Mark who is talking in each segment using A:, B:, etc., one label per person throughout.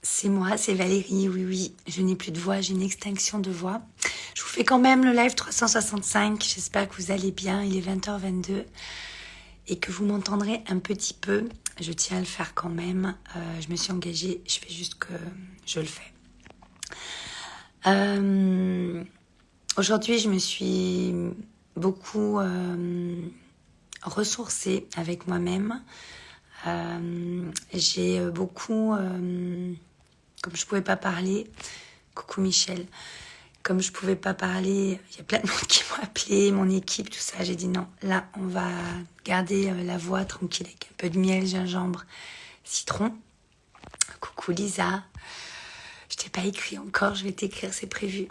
A: C'est moi, c'est Valérie, oui, oui. Je n'ai plus de voix, j'ai une extinction de voix. Je vous fais quand même le live 365. J'espère que vous allez bien. Il est 20h22 et que vous m'entendrez un petit peu. Je tiens à le faire quand même. Je me suis engagée, je fais juste que je le fais. Aujourd'hui, je me suis beaucoup ressourcée avec moi-même. J'ai beaucoup... comme je pouvais pas parler, coucou Michel, comme je pouvais pas parler, il y a plein de monde qui m'ont appelé, mon équipe, tout ça, j'ai dit non, là on va garder la voix tranquille avec un peu de miel, gingembre, citron. Coucou Lisa, je t'ai pas écrit encore, je vais t'écrire, c'est prévu.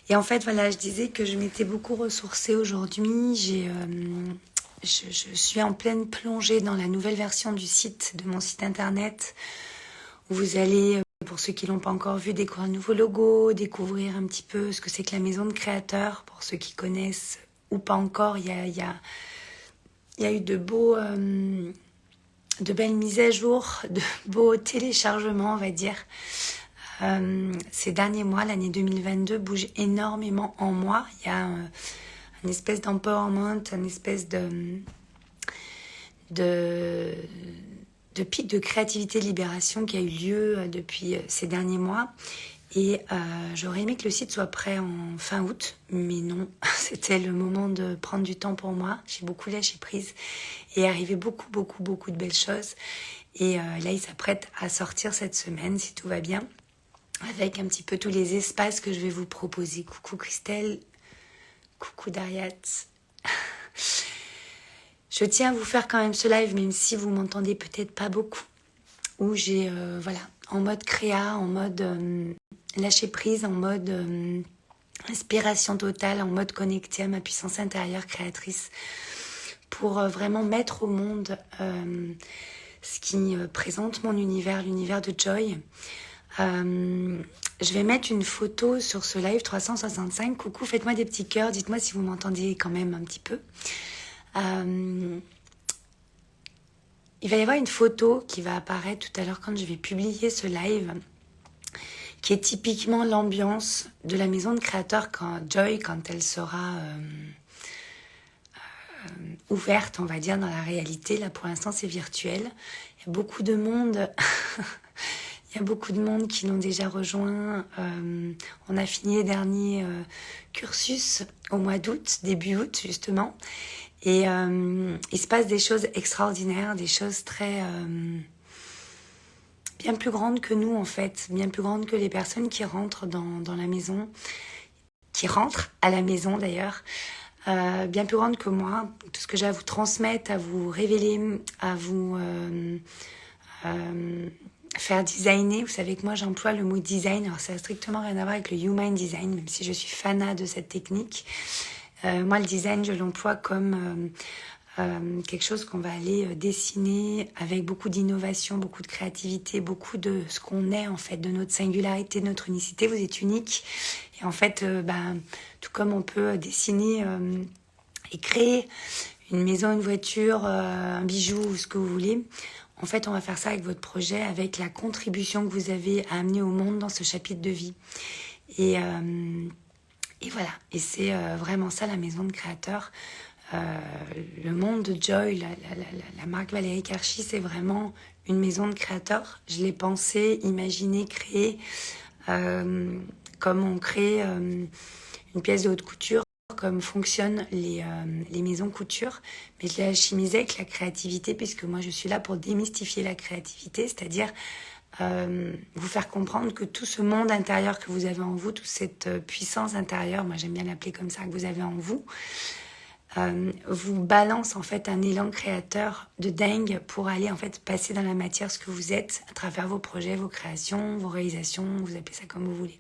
A: Et en fait voilà, je disais que je m'étais beaucoup ressourcée aujourd'hui, je suis en pleine plongée dans la nouvelle version du site, de mon site internet, où vous allez, pour ceux qui l'ont pas encore vu, découvrir un nouveau logo, découvrir un petit peu ce que c'est que la maison de créateurs. Pour ceux qui connaissent ou pas encore, il y a eu de belles mises à jour, de beaux téléchargements, on va dire. Ces derniers mois, l'année 2022 bouge énormément en moi. Il y a une espèce d'empowerment, une espèce de pic de créativité, de libération qui a eu lieu depuis ces derniers mois. Et j'aurais aimé que le site soit prêt en fin août, mais non, c'était le moment de prendre du temps pour moi. J'ai beaucoup lâché prise et arrivé beaucoup de belles choses. Et là, il s'apprête à sortir cette semaine, si tout va bien, avec un petit peu tous les espaces que je vais vous proposer. Coucou Christelle, coucou Dariat. Je tiens à vous faire quand même ce live, même si vous m'entendez peut-être pas beaucoup, où j'ai, en mode créa, en mode lâcher prise, en mode inspiration totale, en mode connecté à ma puissance intérieure créatrice, pour vraiment mettre au monde ce qui présente mon univers, l'univers de Joy. Je vais mettre une photo sur ce live 365. Coucou, faites-moi des petits cœurs, dites-moi si vous m'entendez quand même un petit peu. Il va y avoir une photo qui va apparaître tout à l'heure quand je vais publier ce live, qui est typiquement l'ambiance de la maison de créateurs quand elle sera ouverte, on va dire, dans la réalité. Là, pour l'instant, c'est virtuel. Il y a beaucoup de monde. Il y a beaucoup de monde qui l'ont déjà rejoint. On a fini les derniers cursus au mois d'août, début août, justement. Et il se passe des choses extraordinaires, des choses très... bien plus grandes que nous, en fait. Bien plus grandes que les personnes qui rentrent dans la maison. Qui rentrent à la maison, d'ailleurs. Bien plus grandes que moi. Tout ce que j'ai à vous transmettre, à vous révéler, à vous... faire designer. Vous savez que moi j'emploie le mot design, alors ça n'a strictement rien à voir avec le human design, même si je suis fanat de cette technique. Moi le design je l'emploie comme quelque chose qu'on va aller dessiner avec beaucoup d'innovation, beaucoup de créativité, beaucoup de ce qu'on est en fait, de notre singularité, de notre unicité. Vous êtes unique et en fait tout comme on peut dessiner et créer une maison, une voiture, un bijou ou ce que vous voulez. En fait, on va faire ça avec votre projet, avec la contribution que vous avez à amener au monde dans ce chapitre de vie. Et voilà. Et c'est vraiment ça, la maison de créateurs. Le monde de Joy, la marque Valérie Karchi, c'est vraiment une maison de créateurs. Je l'ai pensé, imaginé, créé comme on crée une pièce de haute couture, comme fonctionnent les maisons couture, mais je l'ai alchimisé avec la créativité, puisque moi je suis là pour démystifier la créativité, c'est-à-dire vous faire comprendre que tout ce monde intérieur que vous avez en vous, toute cette puissance intérieure, moi j'aime bien l'appeler comme ça, que vous avez en vous, vous balance en fait un élan créateur de dingue pour aller en fait passer dans la matière ce que vous êtes à travers vos projets, vos créations, vos réalisations, vous appelez ça comme vous voulez.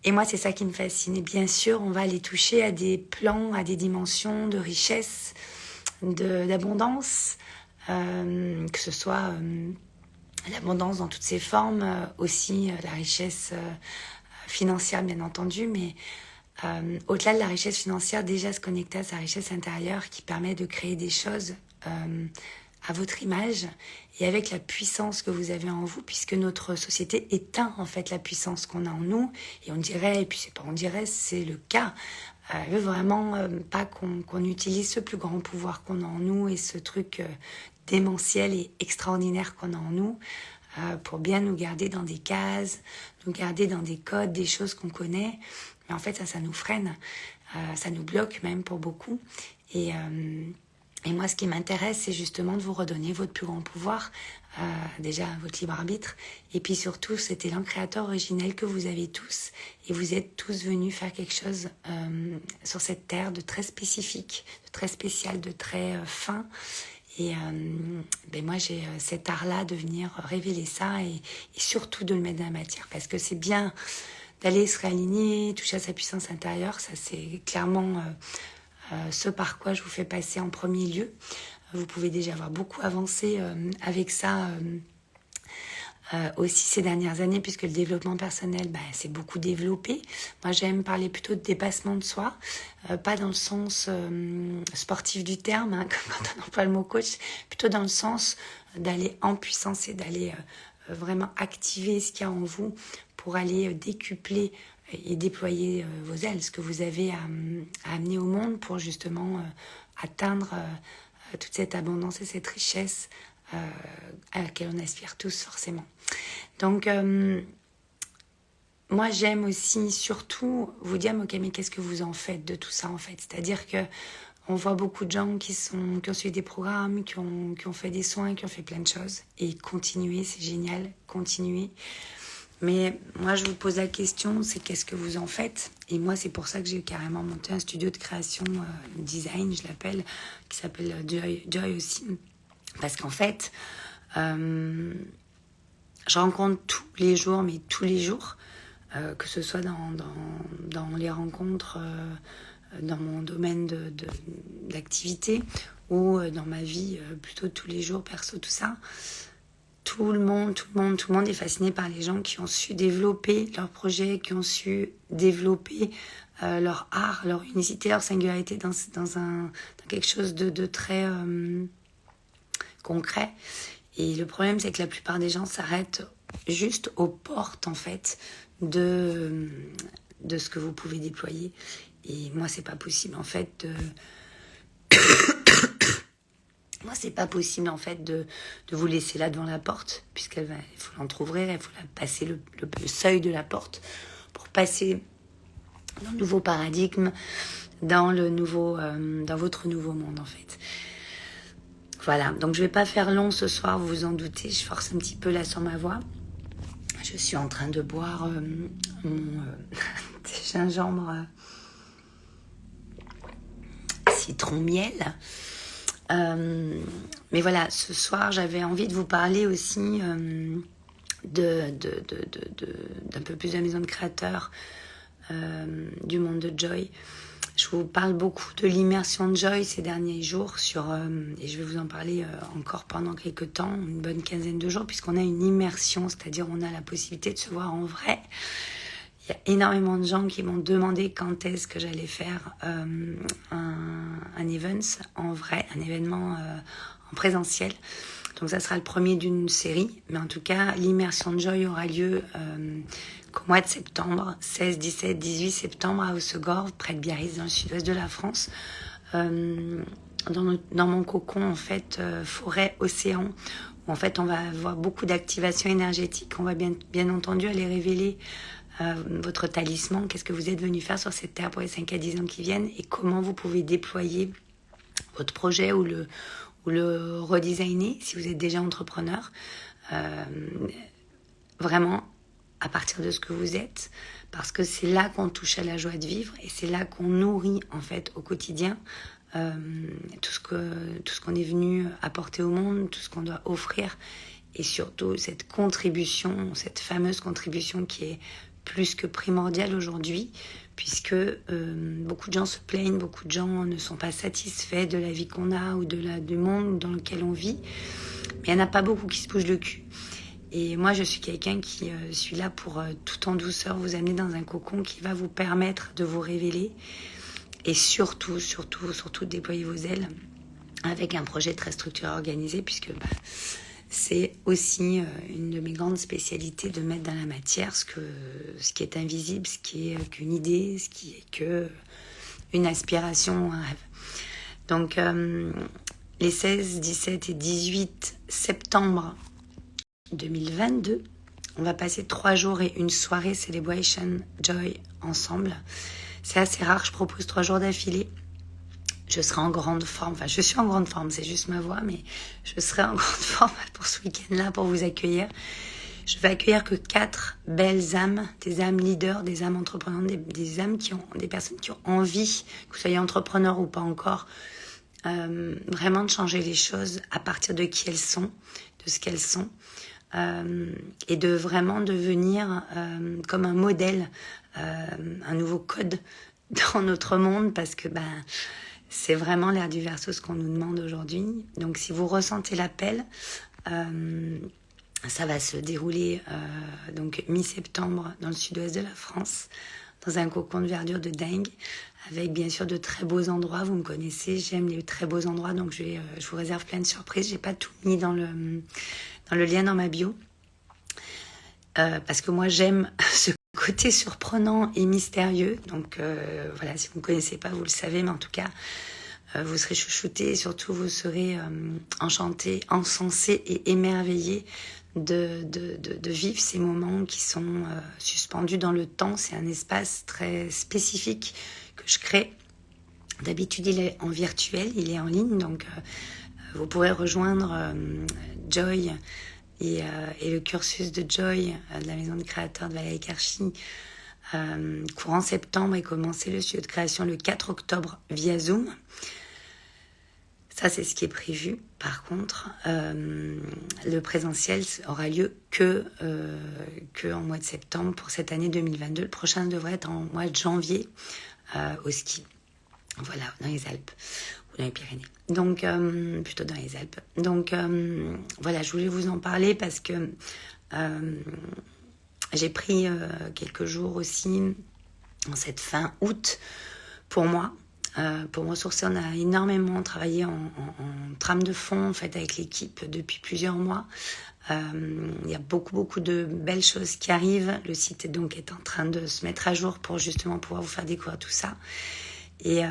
A: Et moi, c'est ça qui me fascine. Et bien sûr, on va aller toucher à des plans, à des dimensions de richesse, d'abondance, que ce soit l'abondance dans toutes ses formes, aussi la richesse financière, bien entendu, mais au-delà de la richesse financière, déjà se connecter à sa richesse intérieure qui permet de créer des choses à votre image et avec la puissance que vous avez en vous, puisque notre société éteint en fait la puissance qu'on a en nous. Et on dirait, et puis c'est pas on dirait, c'est le cas. Elle veut vraiment pas qu'on utilise ce plus grand pouvoir qu'on a en nous et ce truc démentiel et extraordinaire qu'on a en nous pour bien nous garder dans des cases, nous garder dans des codes, des choses qu'on connaît. Mais en fait, ça nous freine, ça nous bloque même pour beaucoup. Et moi, ce qui m'intéresse, c'est justement de vous redonner votre plus grand pouvoir, déjà votre libre arbitre, et puis surtout cet élan créateur originel que vous avez tous, et vous êtes tous venus faire quelque chose sur cette terre de très spécifique, de très spécial, de très fin. Et moi, j'ai cet art-là de venir révéler ça et surtout de le mettre dans la matière, parce que c'est bien d'aller se réaligner, toucher à sa puissance intérieure, ça c'est clairement ce par quoi je vous fais passer en premier lieu. Vous pouvez déjà avoir beaucoup avancé avec ça aussi ces dernières années, puisque le développement personnel c'est beaucoup développé. Moi j'aime parler plutôt de dépassement de soi, pas dans le sens sportif du terme, hein, comme quand on emploie le mot coach, plutôt dans le sens d'aller en puissance et d'aller vraiment activer ce qu'il y a en vous pour aller décupler et déployer vos ailes, ce que vous avez à amener au monde pour justement atteindre toute cette abondance et cette richesse à laquelle on aspire tous forcément. Donc moi j'aime aussi surtout vous dire ok, mais qu'est-ce que vous en faites de tout ça en fait, c'est-à-dire que on voit beaucoup de gens qui ont suivi des programmes, qui ont fait des soins, qui ont fait plein de choses, et continuez, c'est génial, continuez. Mais moi, je vous pose la question, c'est qu'est-ce que vous en faites? Et moi, c'est pour ça que j'ai carrément monté un studio de création design, je l'appelle, qui s'appelle Joy aussi. Parce qu'en fait, je rencontre tous les jours, mais tous les jours, que ce soit dans les rencontres, dans mon domaine d'activité, ou dans ma vie, plutôt tous les jours, perso, tout ça. Tout le monde est fasciné par les gens qui ont su développer leur projet, qui ont su développer leur art, leur unicité, leur singularité dans quelque chose de très concret. Et le problème, c'est que la plupart des gens s'arrêtent juste aux portes, en fait, de ce que vous pouvez déployer. Et moi, c'est pas possible, en fait, Moi, c'est pas possible, en fait, de vous laisser là devant la porte, il faut l'entrouvrir, il faut passer le seuil de la porte pour passer dans le nouveau paradigme, dans votre nouveau monde, en fait. Voilà, donc je vais pas faire long ce soir, vous vous en doutez, je force un petit peu là sur ma voix. Je suis en train de boire mon gingembre citron-miel. Mais voilà, ce soir, j'avais envie de vous parler aussi d'un peu plus de la maison de créateurs, du monde de Joy. Je vous parle beaucoup de l'immersion de Joy ces derniers jours et je vais vous en parler encore pendant quelques temps, une bonne quinzaine de jours, puisqu'on a une immersion, c'est-à-dire on a la possibilité de se voir en vrai. Il y a énormément de gens qui m'ont demandé quand est-ce que j'allais faire un event en vrai, un événement en présentiel. Donc ça sera le premier d'une série. Mais en tout cas, l'immersion de Joy aura lieu qu'au mois de septembre, 16, 17, 18 septembre à Hossegor, près de Biarritz, dans le sud-ouest de la France. Dans mon cocon, en fait, forêt-océan, où en fait on va avoir beaucoup d'activation énergétique. On va bien entendu aller révéler votre talisman, qu'est-ce que vous êtes venu faire sur cette terre pour les 5 à 10 ans qui viennent et comment vous pouvez déployer votre projet ou le redesigner si vous êtes déjà entrepreneur, vraiment à partir de ce que vous êtes, parce que c'est là qu'on touche à la joie de vivre et c'est là qu'on nourrit en fait au quotidien tout ce qu'on est venu apporter au monde, tout ce qu'on doit offrir, et surtout cette contribution, cette fameuse contribution qui est plus que primordial aujourd'hui, puisque beaucoup de gens se plaignent, beaucoup de gens ne sont pas satisfaits de la vie qu'on a ou du monde dans lequel on vit, mais il n'y en a pas beaucoup qui se bougent le cul. Et moi, je suis quelqu'un qui suis là pour tout en douceur vous amener dans un cocon qui va vous permettre de vous révéler et surtout déployer vos ailes avec un projet très structuré, organisé, puisque c'est aussi une de mes grandes spécialités de mettre dans la matière ce qui est invisible, ce qui est qu'une idée, ce qui est qu'une aspiration ou un rêve. Donc les 16, 17 et 18 septembre 2022, on va passer 3 jours et une soirée Celebration Joy ensemble. C'est assez rare, je propose 3 jours d'affilée. Je serai en grande forme, enfin je suis en grande forme, c'est juste ma voix, mais je serai en grande forme pour ce week-end-là, pour vous accueillir. Je vais accueillir que 4 belles âmes, des âmes leaders, des âmes entreprenantes, des âmes des personnes qui ont envie, que vous soyez entrepreneur ou pas encore, vraiment de changer les choses à partir de qui elles sont, de ce qu'elles sont, et de vraiment devenir comme un modèle, un nouveau code dans notre monde, parce que c'est vraiment l'ère du Verseau ce qu'on nous demande aujourd'hui. Donc si vous ressentez l'appel, ça va se dérouler donc mi-septembre dans le sud-ouest de la France, dans un cocon de verdure de dingue, avec bien sûr de très beaux endroits. Vous me connaissez, j'aime les très beaux endroits, donc je vous réserve plein de surprises. J'ai pas tout mis dans le lien dans ma bio, parce que moi j'aime ce côté surprenant et mystérieux. Donc voilà, si vous ne me connaissez pas, vous le savez, mais en tout cas, vous serez chouchoutés et surtout vous serez enchantés, encensés et émerveillés de vivre ces moments qui sont suspendus dans le temps. C'est un espace très spécifique que je crée. D'habitude, il est en virtuel, il est en ligne, donc vous pourrez rejoindre Joy et le cursus de Joy de la maison de créateurs de Valérie Karchi courant septembre et commencer le studio de création le 4 octobre via Zoom. Ça, c'est ce qui est prévu. Par contre, le présentiel aura lieu que en mois de septembre pour cette année 2022. Le prochain devrait être en mois de janvier au ski. Voilà, dans les Alpes ou dans les Pyrénées. Donc, plutôt dans les Alpes. Donc, voilà, je voulais vous en parler parce que j'ai pris quelques jours aussi en cette fin août pour moi. Pour me ressourcer, on a énormément travaillé en trame de fond en fait, avec l'équipe depuis plusieurs mois. Il y a beaucoup de belles choses qui arrivent. Le site est en train de se mettre à jour pour justement pouvoir vous faire découvrir tout ça. Et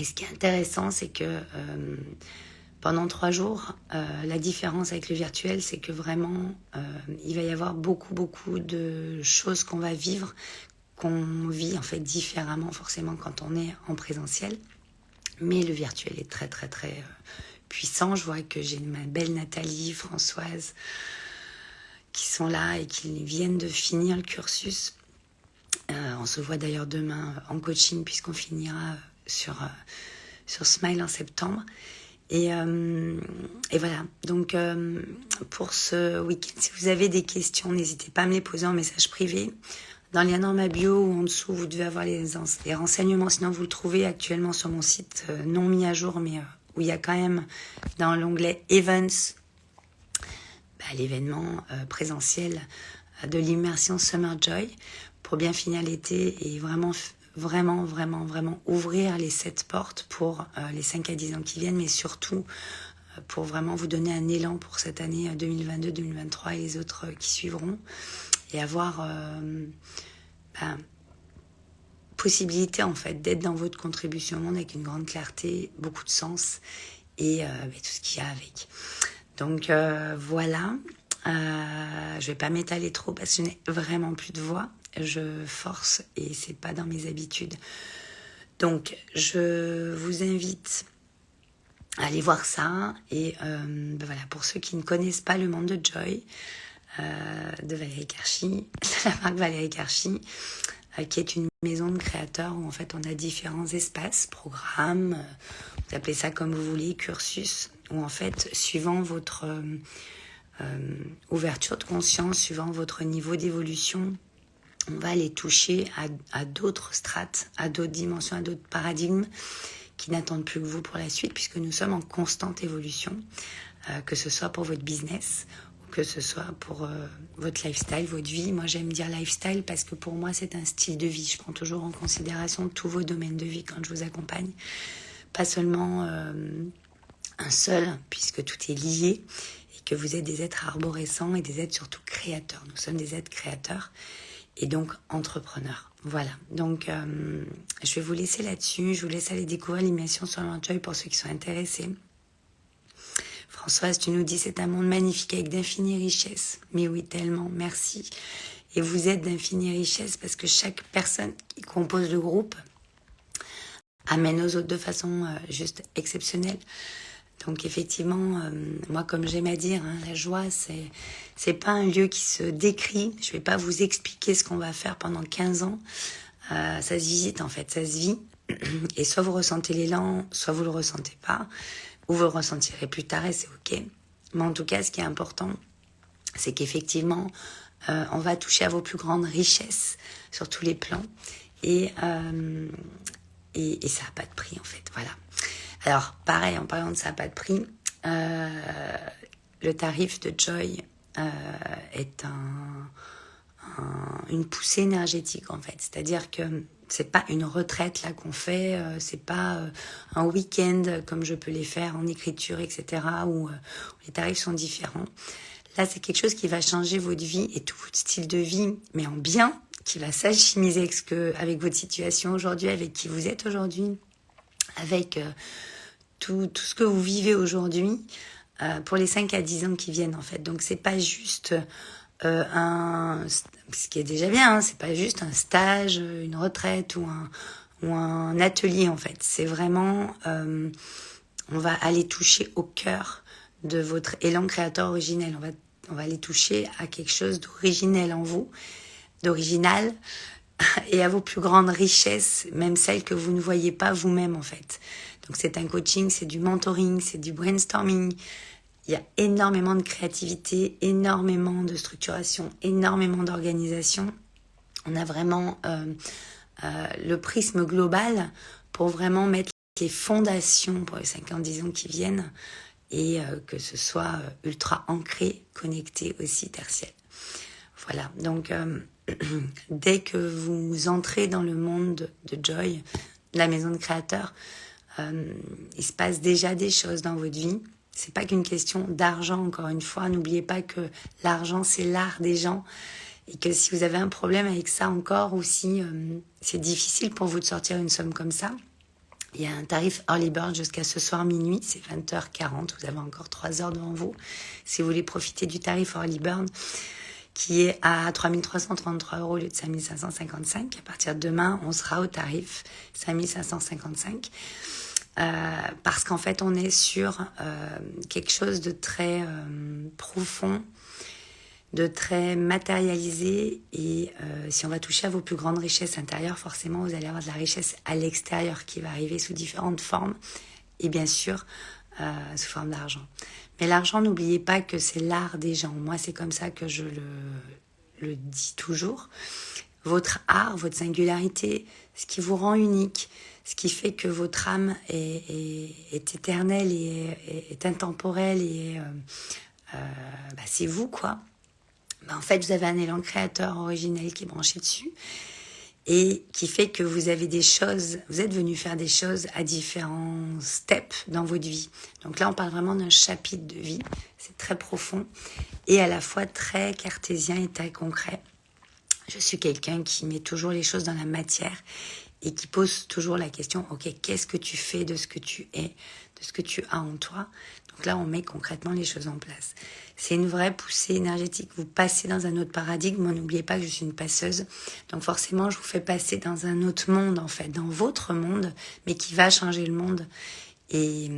A: ce qui est intéressant, c'est que pendant 3 jours, la différence avec le virtuel, c'est que vraiment, il va y avoir beaucoup de choses qu'on va vivre, qu'on vit en fait différemment forcément quand on est en présentiel. Mais le virtuel est très puissant. Je vois que j'ai ma belle Nathalie, Françoise qui sont là et qui viennent de finir le cursus. On se voit d'ailleurs demain en coaching puisqu'on finira sur Smile en septembre. Et voilà, donc pour ce week-end, si vous avez des questions, n'hésitez pas à me les poser en message privé. Dans le lien dans ma bio ou en dessous, vous devez avoir les renseignements. Sinon, vous le trouvez actuellement sur mon site, non mis à jour, mais où il y a quand même dans l'onglet Events, l'événement présentiel de l'immersion Summer Joy pour bien finir l'été et vraiment ouvrir les 7 portes pour les 5 à 10 ans qui viennent, mais surtout pour vraiment vous donner un élan pour cette année 2022, 2023 et les autres qui suivront. Et avoir possibilité en fait d'être dans votre contribution au monde avec une grande clarté, beaucoup de sens et tout ce qu'il y a avec. Donc voilà, je vais pas m'étaler trop parce que je n'ai vraiment plus de voix. Je force et c'est pas dans mes habitudes. Donc je vous invite à aller voir ça et voilà, pour ceux qui ne connaissent pas le monde de Joy, de Valérie Karchi, de la marque Valérie Karchi, qui est une maison de créateurs où en fait on a différents espaces, programmes, vous appelez ça comme vous voulez, cursus, où en fait suivant votre ouverture de conscience, suivant votre niveau d'évolution, on va aller toucher à d'autres strates, à d'autres dimensions, à d'autres paradigmes qui n'attendent plus que vous pour la suite, puisque nous sommes en constante évolution, que ce soit pour votre business, que ce soit pour votre lifestyle, votre vie. Moi, j'aime dire lifestyle parce que pour moi, c'est un style de vie. Je prends toujours en considération tous vos domaines de vie quand je vous accompagne pas seulement un seul, puisque tout est lié, et que vous êtes des êtres arborescents et des êtres surtout créateurs. Nous sommes des êtres créateurs et donc entrepreneurs. Voilà, donc je vais vous laisser là-dessus. Je vous laisse aller découvrir l'immersion sur Joy pour ceux qui sont intéressés. Françoise, tu nous dis c'est un monde magnifique avec d'infinies richesses. Mais oui, tellement, merci. Et vous êtes d'infinies richesses parce que chaque personne qui compose le groupe amène aux autres de façon juste exceptionnelle. Donc effectivement, moi comme j'aime à dire, la joie c'est pas un lieu qui se décrit. Je vais pas vous expliquer ce qu'on va faire pendant 15 ans. Ça se visite en fait, ça se vit. Et soit vous ressentez l'élan, soit vous le ressentez pas, ou vous le ressentirez plus tard et c'est ok. Mais en tout cas, ce qui est important, c'est qu'effectivement, on va toucher à vos plus grandes richesses sur tous les plans. Et ça n'a pas de prix en fait, voilà. Alors, pareil, en parlant de ça n'a pas de prix, le tarif de Joy est une poussée énergétique en fait. C'est-à-dire que c'est pas une retraite là qu'on fait, c'est pas un week-end comme je peux les faire en écriture, etc. où les tarifs sont différents. Là, c'est quelque chose qui va changer votre vie et tout votre style de vie, mais en bien, qui va s'alchimiser avec votre situation aujourd'hui, avec qui vous êtes aujourd'hui, avec tout ce que vous vivez aujourd'hui pour les 5 à 10 ans qui viennent en fait. Donc c'est pas juste ce qui est déjà bien, c'est pas juste un stage, une retraite ou un atelier en fait. C'est vraiment, on va aller toucher au cœur de votre élan créateur originel. On va aller toucher à quelque chose d'originel en vous, d'original, et à vos plus grandes richesses, même celles que vous ne voyez pas vous-même en fait. Donc c'est un coaching, c'est du mentoring, c'est du brainstorming. Il y a énormément de créativité, énormément de structuration, énormément d'organisation. On a vraiment le prisme global pour vraiment mettre les fondations pour les 50 ans qui viennent et que ce soit ultra ancré, connecté aussi tertiel. Voilà, donc dès que vous entrez dans le monde de Joy, la maison de créateur, il se passe déjà des choses dans votre vie. C'est pas qu'une question d'argent, encore une fois. N'oubliez pas que l'argent, c'est l'art des gens. Et que si vous avez un problème avec ça encore, ou si c'est difficile pour vous de sortir une somme comme ça, il y a un tarif Early Bird jusqu'à ce soir minuit, c'est 20h40. Vous avez encore 3 heures devant vous. Si vous voulez profiter du tarif Early Bird, qui est à 3 333 € au lieu de 5 555. À partir de demain, on sera au tarif 5 555. Parce qu'en fait, on est sur quelque chose de très profond, de très matérialisé. Et si on va toucher à vos plus grandes richesses intérieures, forcément, vous allez avoir de la richesse à l'extérieur qui va arriver sous différentes formes. Et bien sûr, sous forme d'argent. Mais l'argent, n'oubliez pas que c'est l'art des gens. Moi, c'est comme ça que je le dis toujours. Votre art, votre singularité, ce qui vous rend unique, ce qui fait que votre âme est éternelle et est intemporelle et c'est vous, quoi. En fait, vous avez un élan créateur originel qui est branché dessus et qui fait que vous avez des choses, vous êtes venu faire des choses à différents steps dans votre vie. Donc là, on parle vraiment d'un chapitre de vie. C'est très profond et à la fois très cartésien et très concret. Je suis quelqu'un qui met toujours les choses dans la matière et qui pose toujours la question, ok, qu'est-ce que tu fais de ce que tu es, de ce que tu as en toi? Donc là, on met concrètement les choses en place. C'est une vraie poussée énergétique. Vous passez dans un autre paradigme. Moi, n'oubliez pas que je suis une passeuse. Donc forcément, je vous fais passer dans un autre monde, en fait, dans votre monde, mais qui va changer le monde. Et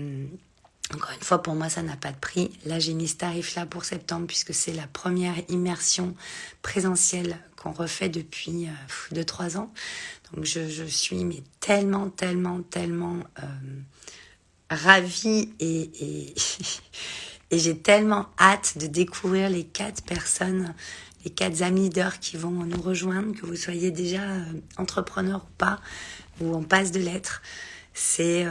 A: encore une fois, pour moi, ça n'a pas de prix. Là, j'ai mis ce tarif-là pour septembre, puisque c'est la première immersion présentielle qu'on refait depuis 2-3 ans. Donc, je suis mais tellement ravie et j'ai tellement hâte de découvrir les 4 personnes, les 4 âmes leaders qui vont nous rejoindre, que vous soyez déjà entrepreneur ou pas, ou en passe de l'être. C'est,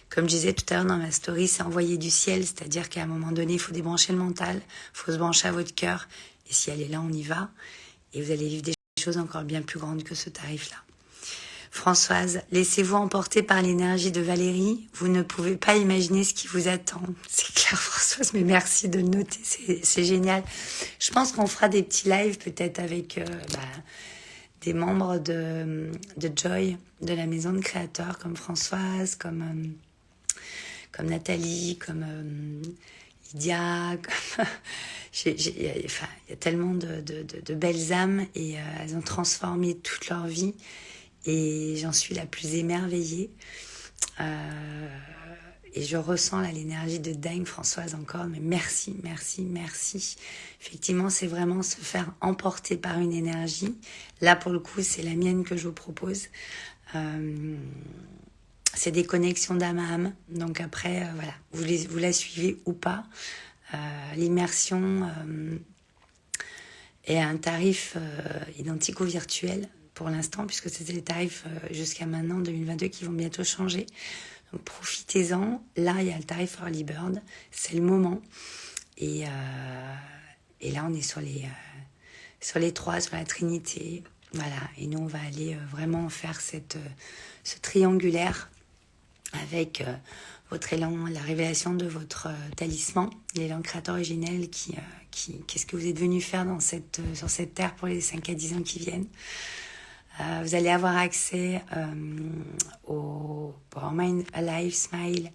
A: comme je disais tout à l'heure dans ma story, c'est envoyer du ciel, c'est-à-dire qu'à un moment donné, il faut débrancher le mental, il faut se brancher à votre cœur, et si elle est là, on y va, et vous allez vivre des choses encore bien plus grandes que ce tarif-là. Françoise, laissez-vous emporter par l'énergie de Valérie. Vous ne pouvez pas imaginer ce qui vous attend. C'est clair, Françoise, mais merci de le noter. C'est génial. Je pense qu'on fera des petits lives peut-être avec des membres de Joy, de la maison de créateurs, comme Françoise, comme Nathalie, comme Lydia. Il y a tellement de belles âmes et elles ont transformé toute leur vie. Et j'en suis la plus émerveillée. Et je ressens là l'énergie de dingue, Françoise, encore. Mais merci, merci, merci. Effectivement, c'est vraiment se faire emporter par une énergie. Là, pour le coup, c'est la mienne que je vous propose. C'est des connexions d'âme à âme. Donc après, voilà, vous la suivez ou pas. L'immersion est à un tarif identique au virtuel pour l'instant, puisque c'était les tarifs jusqu'à maintenant, 2022, qui vont bientôt changer. Donc profitez-en. Là, il y a le tarif Early Bird. C'est le moment. Et là, on est sur les trois, sur la Trinité. Voilà. Et nous, on va aller vraiment faire ce triangulaire avec votre élan, la révélation de votre talisman, l'élan créateur originel qu'est-ce que vous êtes venu faire sur cette terre pour les 5 à 10 ans qui viennent. Vous allez avoir accès au Mind Alive Smile,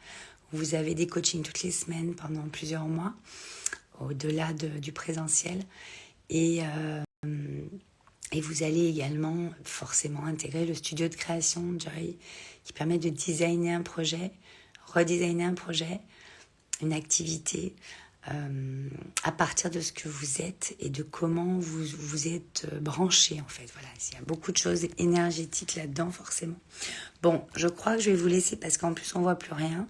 A: où vous avez des coachings toutes les semaines pendant plusieurs mois, au-delà du présentiel. Et vous allez également forcément intégrer le studio de création Joy, qui permet de designer un projet, redesigner un projet, une activité, à partir de ce que vous êtes et de comment vous êtes branché en fait. Voilà, il y a beaucoup de choses énergétiques là-dedans forcément. Bon, je crois que je vais vous laisser parce qu'en plus on voit plus rien,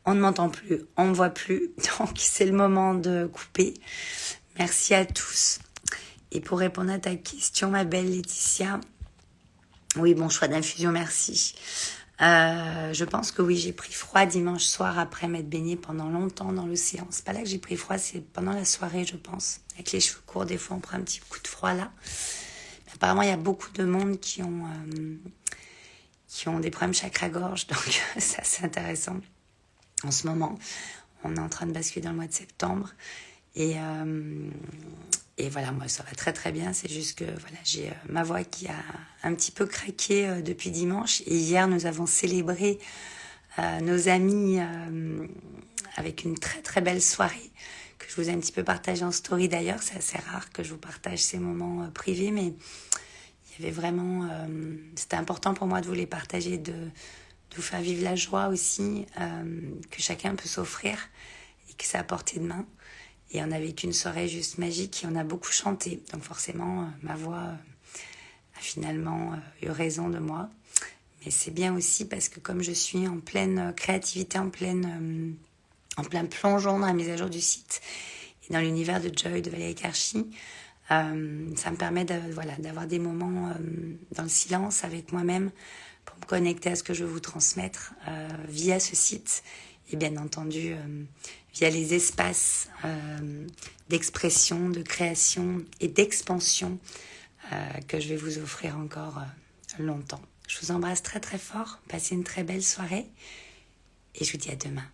A: on ne m'entend plus, on me voit plus, donc c'est le moment de couper. Merci à tous. Et pour répondre à ta question, ma belle Laetitia, oui, bon choix d'infusion, merci. Je pense que oui, j'ai pris froid dimanche soir après m'être baignée pendant longtemps dans l'océan. C'est pas là que j'ai pris froid, c'est pendant la soirée, je pense. Avec les cheveux courts, des fois, on prend un petit coup de froid là. Mais apparemment, il y a beaucoup de monde qui ont des problèmes chakra-gorge, donc ça, c'est intéressant. En ce moment, on est en train de basculer dans le mois de septembre. Et voilà, moi, ça va très très bien. C'est juste que voilà, j'ai ma voix qui a un petit peu craqué depuis dimanche. Et hier, nous avons célébré nos amis avec une très très belle soirée que je vous ai un petit peu partagée en story d'ailleurs. C'est assez rare que je vous partage ces moments privés, mais il y avait vraiment... c'était important pour moi de vous les partager, de vous faire vivre la joie aussi que chacun peut s'offrir et que c'est à portée de main. Et on a vécu une soirée juste magique et on a beaucoup chanté. Donc forcément, ma voix a finalement eu raison de moi. Mais c'est bien aussi parce que comme je suis en pleine créativité, en plein plongeon dans la mise à jour du site et dans l'univers de Joy, de Valérie Karchi, ça me permet d'avoir des moments dans le silence avec moi-même pour me connecter à ce que je veux vous transmettre via ce site. Et bien entendu, via les espaces d'expression, de création et d'expansion que je vais vous offrir encore longtemps. Je vous embrasse très très fort, passez une très belle soirée et je vous dis à demain.